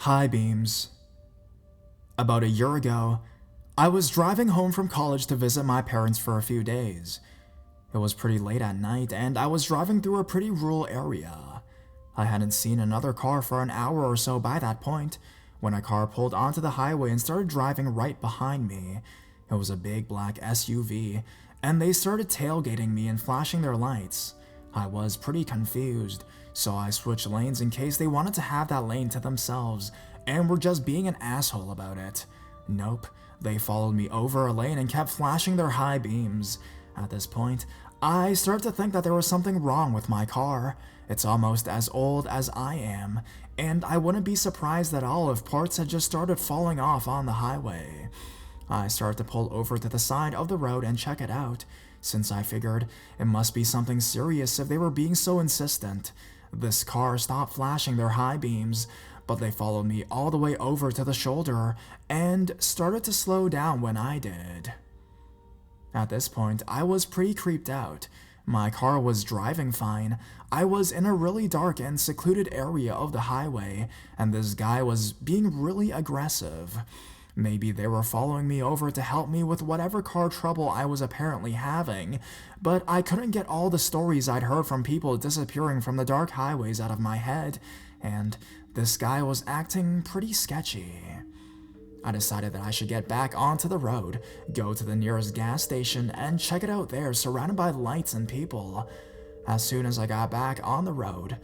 High beams. About a year ago, I was driving home from college to visit my parents for a few days. It was pretty late at night, and I was driving through a pretty rural area. I hadn't seen another car for an hour or so by that point, when a car pulled onto the highway and started driving right behind me. It was a big black SUV, and they started tailgating me and flashing their lights. I was pretty confused, so I switched lanes in case they wanted to have that lane to themselves and were just being an asshole about it. Nope, they followed me over a lane and kept flashing their high beams. At this point, I started to think that there was something wrong with my car. It's almost as old as I am, and I wouldn't be surprised at all if parts had just started falling off on the highway. I started to pull over to the side of the road and check it out, since I figured it must be something serious if they were being so insistent. This car stopped flashing their high beams, but they followed me all the way over to the shoulder and started to slow down when I did. At this point, I was pretty creeped out. My car was driving fine. I was in a really dark and secluded area of the highway, and this guy was being really aggressive. Maybe they were following me over to help me with whatever car trouble I was apparently having, but I couldn't get all the stories I'd heard from people disappearing from the dark highways out of my head, and this guy was acting pretty sketchy. I decided that I should get back onto the road, go to the nearest gas station, and check it out there surrounded by lights and people. As soon as I got back on the road,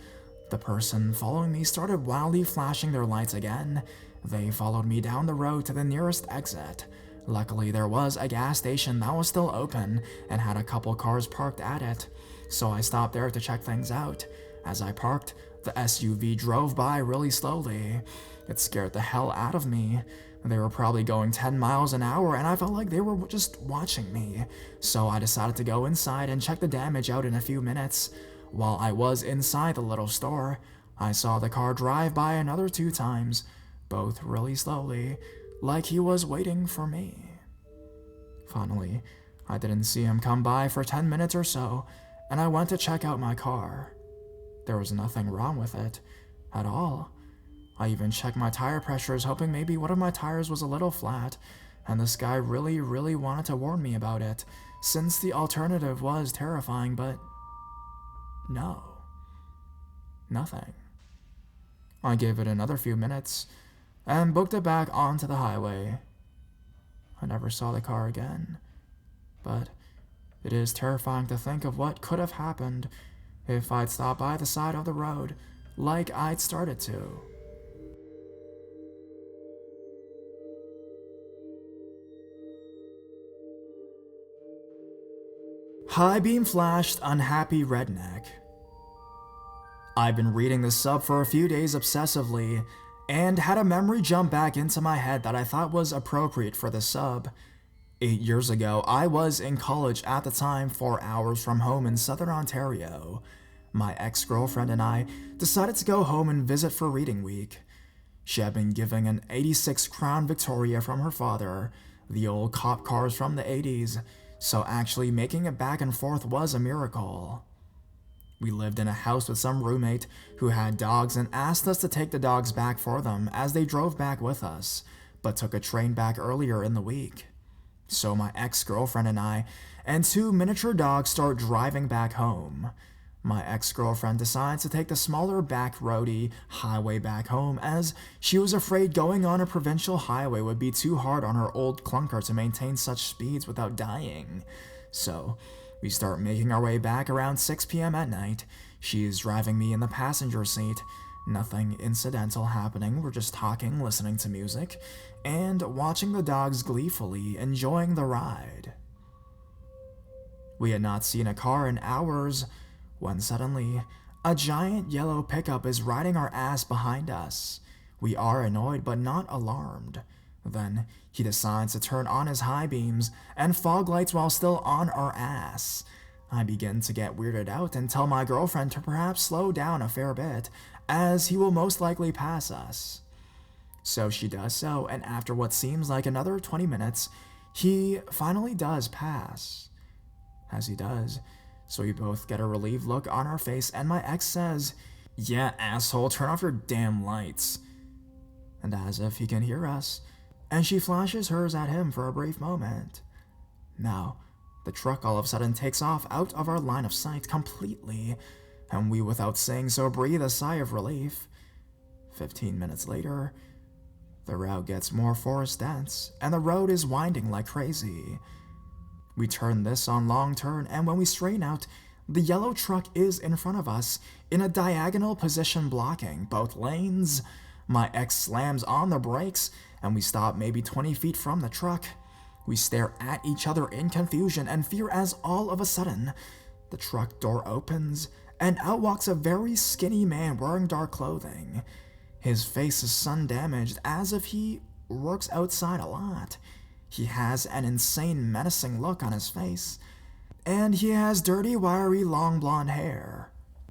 the person following me started wildly flashing their lights again. They followed me down the road to the nearest exit. Luckily, there was a gas station that was still open and had a couple cars parked at it, so I stopped there to check things out. As I parked, the SUV drove by really slowly. It scared the hell out of me. They were probably going 10 miles an hour, and I felt like they were just watching me. So I decided to go inside and check the damage out in a few minutes. While I was inside the little store, I saw the car drive by another 2 times, both really slowly, like he was waiting for me. Finally, I didn't see him come by for 10 minutes or so, and I went to check out my car. There was nothing wrong with it at all. I even checked my tire pressures, hoping maybe one of my tires was a little flat, and this guy really wanted to warn me about it, since the alternative was terrifying, but no. Nothing. I gave it another few minutes, and booked it back onto the highway. I never saw the car again, but it is terrifying to think of what could have happened if I'd stopped by the side of the road like I'd started to. High beam flashed, unhappy redneck. I've been reading this sub for a few days obsessively, and had a memory jump back into my head that I thought was appropriate for the sub. 8 years ago, I was in college at the time, 4 hours from home in southern Ontario. My ex-girlfriend and I decided to go home and visit for reading week. She had been given an '86 Crown Victoria from her father, the old cop cars from the '80s, so actually making it back and forth was a miracle. We lived in a house with some roommate who had dogs and asked us to take the dogs back for them as they drove back with us, but took a train back earlier in the week. So my ex-girlfriend and I and 2 miniature dogs start driving back home. My ex-girlfriend decides to take the smaller back roady highway back home as she was afraid going on a provincial highway would be too hard on her old clunker to maintain such speeds without dying. So we start making our way back around 6 p.m. at night. She is driving me in the passenger seat. Nothing incidental happening, we're just talking, listening to music, and watching the dogs gleefully enjoying the ride. We had not seen a car in hours, when suddenly, a giant yellow pickup is riding our ass behind us. We are annoyed but not alarmed. Then, he decides to turn on his high beams and fog lights while still on our ass. I begin to get weirded out and tell my girlfriend to perhaps slow down a fair bit, as he will most likely pass us. So she does so, and after what seems like another 20 minutes, he finally does pass. As he does, so we both get a relieved look on our face, and my ex says, "Yeah, asshole, turn off your damn lights." and as if he can hear us, and she flashes hers at him for a brief moment. Now, the truck all of a sudden takes off out of our line of sight completely, and we, without saying so, breathe a sigh of relief. 15 minutes later, the route gets more forest dense, and the road is winding like crazy. We turn this on long turn, and when we straighten out, the yellow truck is in front of us, in a diagonal position blocking both lanes. My ex slams on the brakes, and we stop maybe 20 feet from the truck. We stare at each other in confusion and fear as all of a sudden, the truck door opens, and out walks a very skinny man wearing dark clothing. His face is sun-damaged, as if he works outside a lot. He has an insane, menacing look on his face, and he has dirty, wiry, long blonde hair.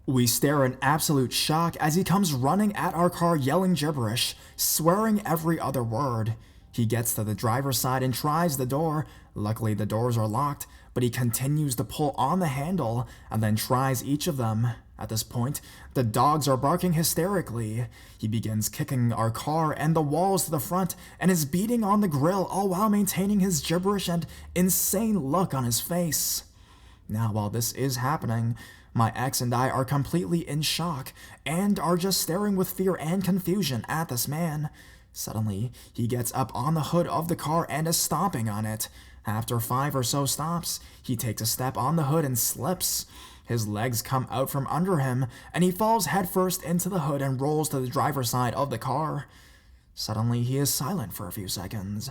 We stare in absolute shock as he comes running at our car yelling gibberish, swearing every other word. He gets to the driver's side and tries the door. Luckily, the doors are locked, but he continues to pull on the handle and then tries each of them. At this point, the dogs are barking hysterically. He begins kicking our car and the walls to the front and is beating on the grill, all while maintaining his gibberish and insane look on his face. Now, while this is happening, my ex and I are completely in shock and are just staring with fear and confusion at this man. Suddenly, he gets up on the hood of the car and is stomping on it. After 5 or so stops, he takes a step on the hood and slips. His legs come out from under him, and he falls headfirst into the hood and rolls to the driver's side of the car. Suddenly, he is silent for a few seconds.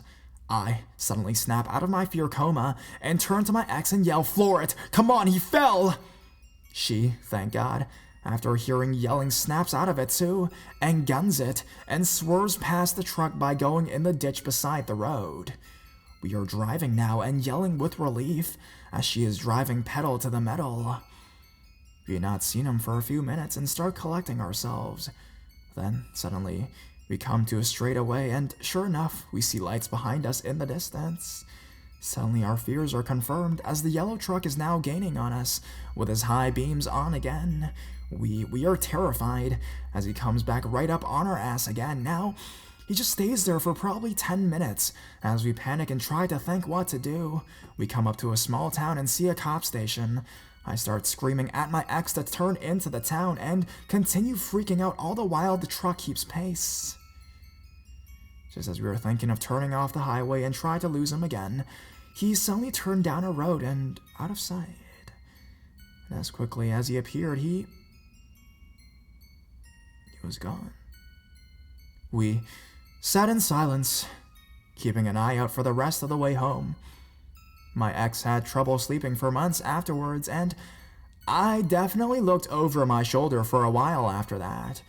I suddenly snap out of my fear coma and turn to my ex and yell, "Floor it! Come on, he fell!" She, thank God, after hearing yelling, snaps out of it too, and guns it, and swerves past the truck by going in the ditch beside the road. We are driving now and yelling with relief as she is driving pedal to the metal. We had not seen him for a few minutes and start collecting ourselves. Then, suddenly, we come to a straightaway, and sure enough, we see lights behind us in the distance. Suddenly, our fears are confirmed as the yellow truck is now gaining on us, with his high beams on again. We are terrified as he comes back right up on our ass again. Now, he just stays there for probably 10 minutes as we panic and try to think what to do. We come up to a small town and see a cop station. I start screaming at my ex to turn into the town and continue freaking out all the while the truck keeps pace. Just as we were thinking of turning off the highway and try to lose him again, he suddenly turned down a road and out of sight. And as quickly as he appeared, he was gone. We sat in silence, keeping an eye out for the rest of the way home. My ex had trouble sleeping for months afterwards, and I definitely looked over my shoulder for a while after that.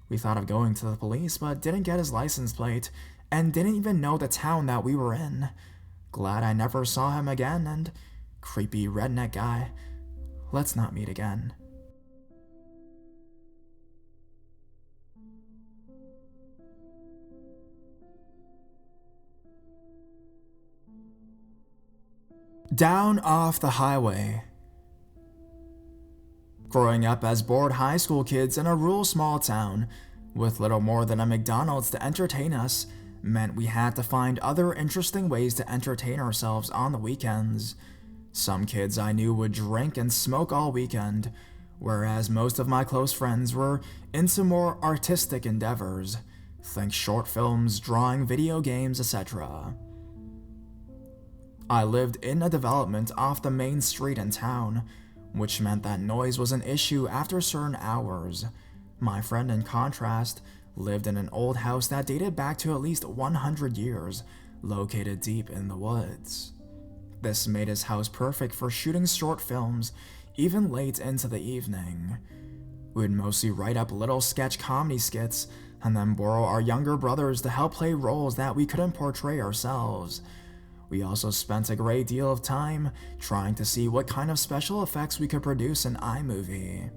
We thought of going to the police, but didn't get his license plate, and didn't even know the town that we were in. Glad I never saw him again, and creepy redneck guy, let's not meet again. Down off the highway. Growing up as bored high school kids in a rural small town, with little more than a McDonald's to entertain us, meant we had to find other interesting ways to entertain ourselves on the weekends. Some kids I knew would drink and smoke all weekend, whereas most of my close friends were into more artistic endeavors. Think short films, drawing, video games, etc. I lived in a development off the main street in town, which meant that noise was an issue after certain hours. My friend, in contrast, lived in an old house that dated back to at least 100 years, located deep in the woods. This made his house perfect for shooting short films, even late into the evening. We'd mostly write up little sketch comedy skits, and then borrow our younger brothers to help play roles that we couldn't portray ourselves. We also spent a great deal of time trying to see what kind of special effects we could produce in iMovie.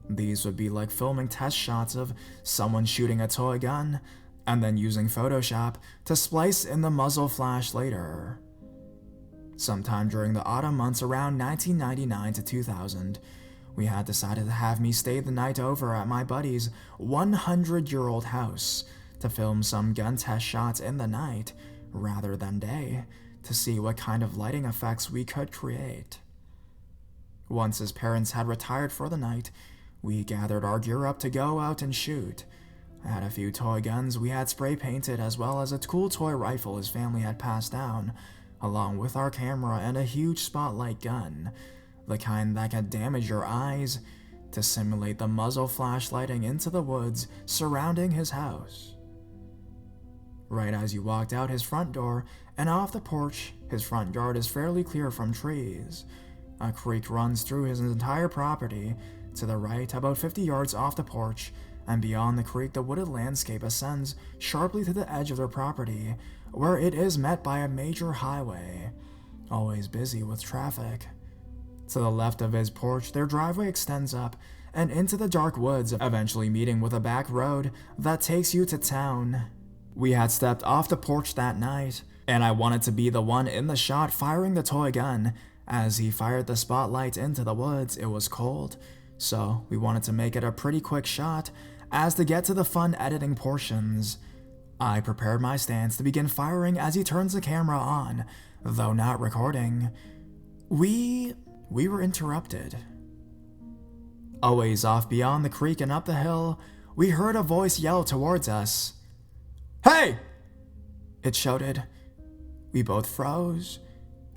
These would be like filming test shots of someone shooting a toy gun, and then using Photoshop to splice in the muzzle flash later. Sometime during the autumn months around 1999 to 2000, we had decided to have me stay the night over at my buddy's 100-year-old house to film some gun test shots in the night rather than day to see what kind of lighting effects we could create. Once his parents had retired for the night, we gathered our gear up to go out and shoot. I had a few toy guns we had spray painted, as well as a cool toy rifle his family had passed down, along with our camera and a huge spotlight gun, the kind that can damage your eyes, to simulate the muzzle flashlighting into the woods surrounding his house. Right as you walked out his front door and off the porch, his front yard is fairly clear from trees. A creek runs through his entire property. To the right, about 50 yards off the porch, and beyond the creek, the wooded landscape ascends sharply to the edge of their property, where it is met by a major highway, always busy with traffic. To the left of his porch, their driveway extends up and into the dark woods, eventually meeting with a back road that takes you to town. We had stepped off the porch that night, and I wanted to be the one in the shot firing the toy gun. As he fired the spotlight into the woods, it was cold, so we wanted to make it a pretty quick shot. As to get to the fun editing portions, I prepared my stance to begin firing as he turns the camera on, though not recording. We were interrupted. A ways off beyond the creek and up the hill, we heard a voice yell towards us. "Hey!" it shouted. We both froze.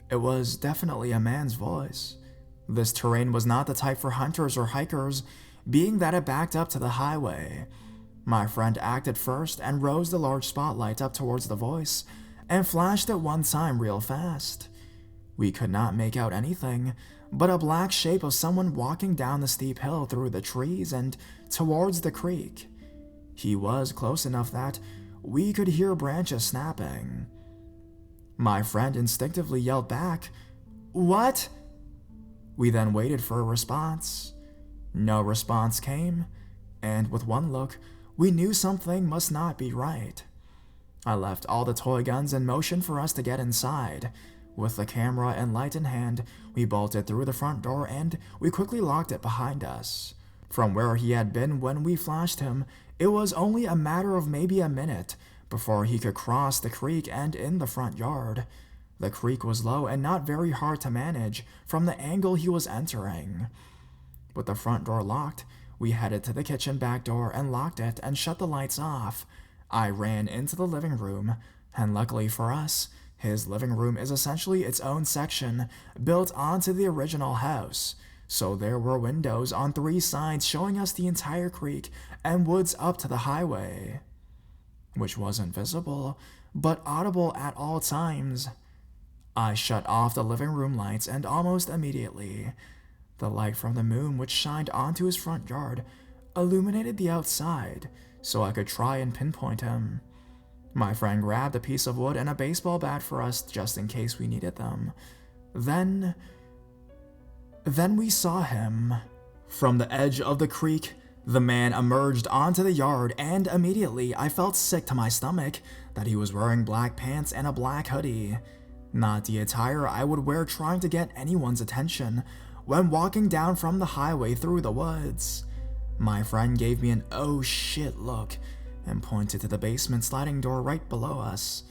It was definitely a man's voice. This terrain was not the type for hunters or hikers, being that it backed up to the highway. My friend acted first and rose the large spotlight up towards the voice and flashed it one time real fast. We could not make out anything but a black shape of someone walking down the steep hill through the trees and towards the creek. He was close enough that we could hear branches snapping. My friend instinctively yelled back, "What?" We then waited for a response. No response came, and with one look, we knew something must not be right. I left all the toy guns in motion for us to get inside. With the camera and light in hand, we bolted through the front door and we quickly locked it behind us. From where he had been when we flashed him, it was only a matter of maybe a minute before he could cross the creek and in the front yard. The creek was low and not very hard to manage from the angle he was entering. With the front door locked, we headed to the kitchen back door and locked it and shut the lights off. I ran into the living room, and luckily for us, his living room is essentially its own section built onto the original house, so there were windows on 3 sides showing us the entire creek and woods up to the highway, which wasn't visible, but audible at all times. I shut off the living room lights, and almost immediately, the light from the moon, which shined onto his front yard, illuminated the outside, so I could try and pinpoint him. My friend grabbed a piece of wood and a baseball bat for us just in case we needed them. Then we saw him. From the edge of the creek, the man emerged onto the yard, and immediately I felt sick to my stomach that he was wearing black pants and a black hoodie. Not the attire I would wear trying to get anyone's attention when walking down from the highway through the woods. My friend gave me an "oh shit" look and pointed to the basement sliding door right below us.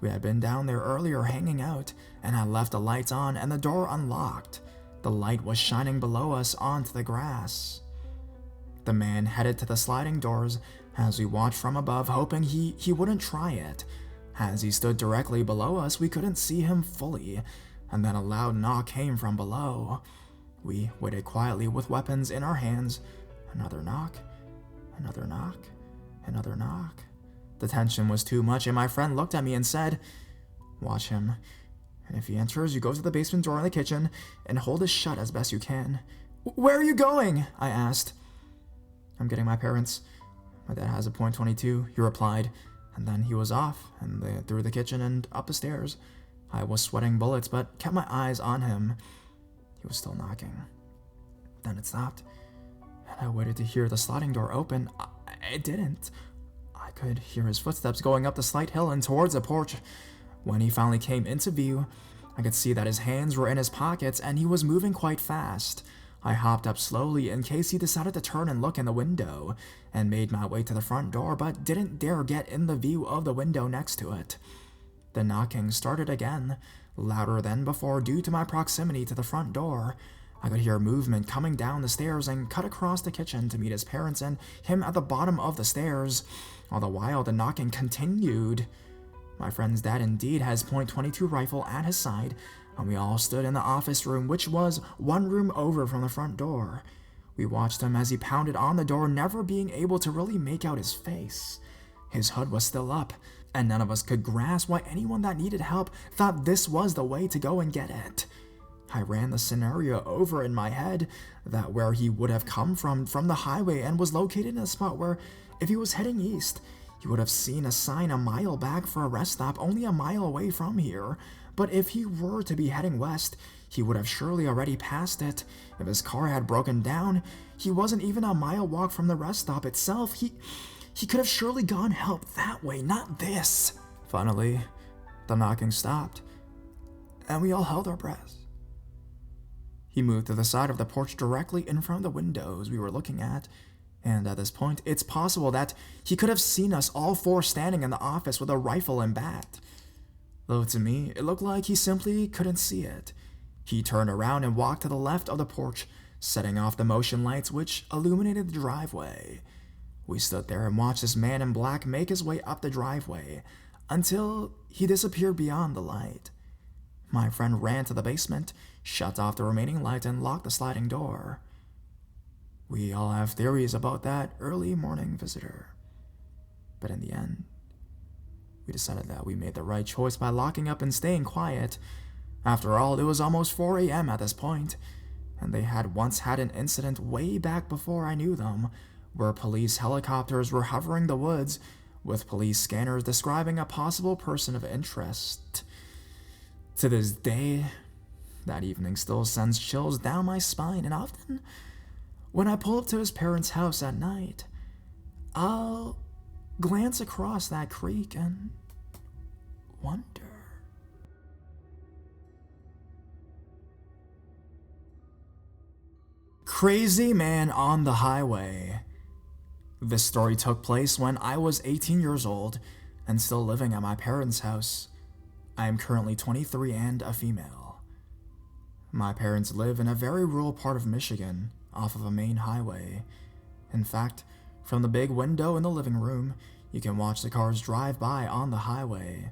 We had been down there earlier hanging out, and I left the lights on and the door unlocked. The light was shining below us onto the grass. The man headed to the sliding doors as we watched from above, hoping he wouldn't try it. As he stood directly below us, we couldn't see him fully, and then a loud knock came from below. We waited quietly with weapons in our hands. Another knock, another knock, another knock. The tension was too much, and my friend looked at me and said, "Watch him. And if he enters, you go to the basement door in the kitchen and hold it shut as best you can." "Where are you going?" I asked. "I'm getting my parents. My dad has a .22, he replied, and then he was off, and through the kitchen and up the stairs. I was sweating bullets, but kept my eyes on him. He was still knocking. Then it stopped, and I waited to hear the sliding door open. It didn't. I could hear his footsteps going up the slight hill and towards the porch. When he finally came into view, I could see that his hands were in his pockets and he was moving quite fast, I hopped up slowly in case he decided to turn and look in the window, and made my way to the front door, but didn't dare get in the view of the window next to it. The knocking started again, louder than before due to my proximity to the front door. I could hear movement coming down the stairs and cut across the kitchen to meet his parents and him at the bottom of the stairs. All the while, the knocking continued. My friend's dad indeed has .22 rifle at his side, and we all stood in the office room, which was one room over from the front door. We watched him as he pounded on the door, never being able to really make out his face. His hood was still up, and none of us could grasp why anyone that needed help thought this was the way to go and get it. I ran the scenario over in my head, that where he would have come from the highway, and was located in a spot where, if he was heading east, he would have seen a sign a mile back for a rest stop only a mile away from here. But if he were to be heading west, he would have surely already passed it. If his car had broken down, he wasn't even a mile walk from the rest stop itself. He could have surely gone help that way, not this. Finally, the knocking stopped, and we all held our breaths. He moved to the side of the porch directly in front of the windows we were looking at, and at this point, it's possible that he could have seen us all four standing in the office with a rifle and bat. Though to me, it looked like he simply couldn't see it. He turned around and walked to the left of the porch, setting off the motion lights which illuminated the driveway. We stood there and watched this man in black make his way up the driveway until he disappeared beyond the light. My friend ran to the basement, shut off the remaining light, and locked the sliding door. We all have theories about that early morning visitor, but in the end, we decided that we made the right choice by locking up and staying quiet. After all, it was almost 4 a.m. at this point, and they had once had an incident way back before I knew them, where police helicopters were hovering the woods, with police scanners describing a possible person of interest. To this day, that evening still sends chills down my spine, and often, when I pull up to his parents' house at night, I'll glance across that creek and wonder. Crazy man on the highway. This story took place when I was 18 years old and still living at my parents' house. I am currently 23 and a female. My parents live in a very rural part of Michigan, off of a main highway. In fact, from the big window in the living room, you can watch the cars drive by on the highway.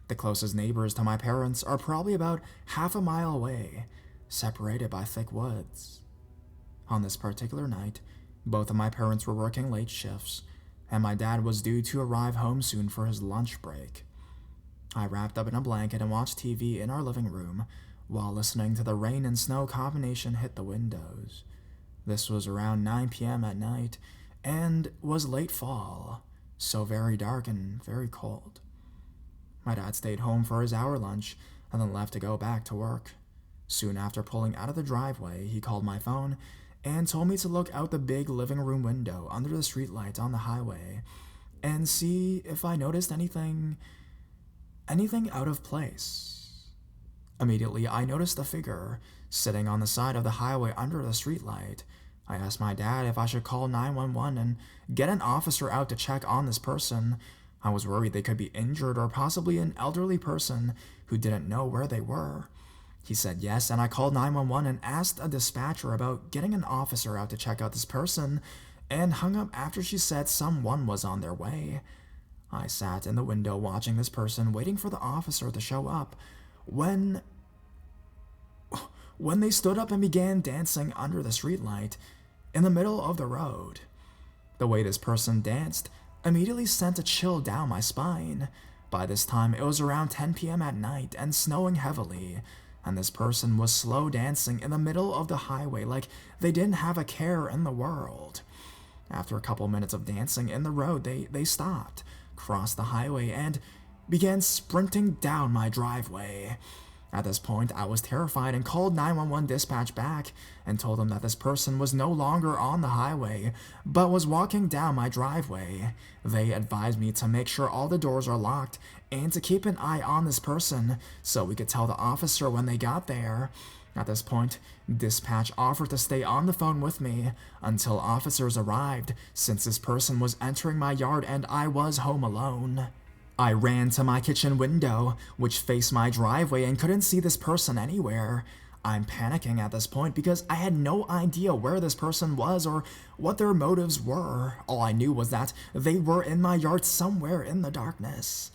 The closest neighbors to my parents are probably about half a mile away, separated by thick woods. On this particular night, both of my parents were working late shifts, and my dad was due to arrive home soon for his lunch break. I wrapped up in a blanket and watched TV in our living room while listening to the rain and snow combination hit the windows. This was around 9 p.m. at night, and was late fall, so very dark and very cold. My dad stayed home for his hour lunch and then left to go back to work. Soon after pulling out of the driveway, he called my phone and told me to look out the big living room window under the streetlights on the highway and see if I noticed anything out of place. Immediately, I noticed a figure sitting on the side of the highway under the streetlight. I asked my dad if I should call 911 and get an officer out to check on this person. I was worried they could be injured or possibly an elderly person who didn't know where they were. He said yes, and I called 911 and asked a dispatcher about getting an officer out to check out this person, and hung up after she said someone was on their way. I sat in the window watching this person, waiting for the officer to show up, when they stood up and began dancing under the streetlight in the middle of the road. The way this person danced immediately sent a chill down my spine. By this time, it was around 10 p.m. at night and snowing heavily, and this person was slow dancing in the middle of the highway like they didn't have a care in the world. After a couple minutes of dancing in the road, they stopped, crossed the highway, and began sprinting down my driveway. At this point, I was terrified and called 911 dispatch back and told them that this person was no longer on the highway, but was walking down my driveway. They advised me to make sure all the doors are locked and to keep an eye on this person so we could tell the officer when they got there. At this point, dispatch offered to stay on the phone with me until officers arrived, since this person was entering my yard and I was home alone. I ran to my kitchen window, which faced my driveway, and couldn't see this person anywhere. I'm panicking at this point because I had no idea where this person was or what their motives were. All I knew was that they were in my yard somewhere in the darkness.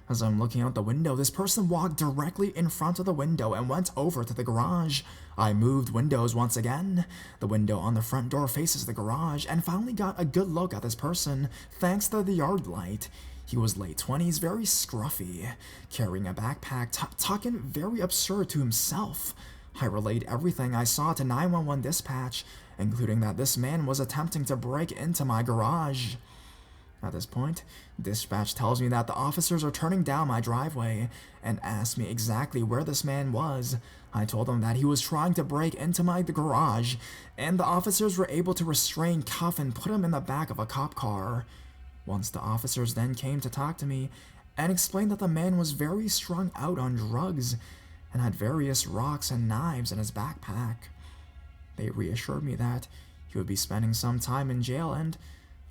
As I'm looking out the window, this person walked directly in front of the window and went over to the garage. I moved windows once again. The window on the front door faces the garage, and finally got a good look at this person thanks to the yard light. He was late 20s, very scruffy, carrying a backpack, talking very absurd to himself. I relayed everything I saw to 911 dispatch, including that this man was attempting to break into my garage. At this point, dispatch tells me that the officers are turning down my driveway and asked me exactly where this man was. I told them that he was trying to break into my garage, and the officers were able to restrain, cuff, and put him in the back of a cop car. Once the officers then came to talk to me and explained that the man was very strung out on drugs and had various rocks and knives in his backpack. They reassured me that he would be spending some time in jail, and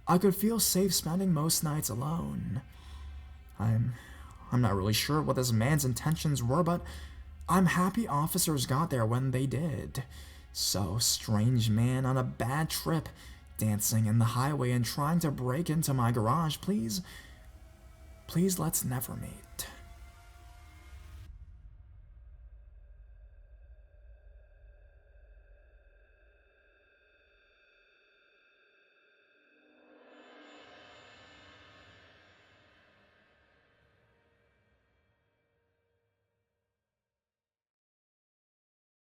I could feel safe spending most nights alone. I'm not really sure what this man's intentions were, but I'm happy officers got there when they did. So, strange man on a bad trip, dancing in the highway and trying to break into my garage, please let's never meet.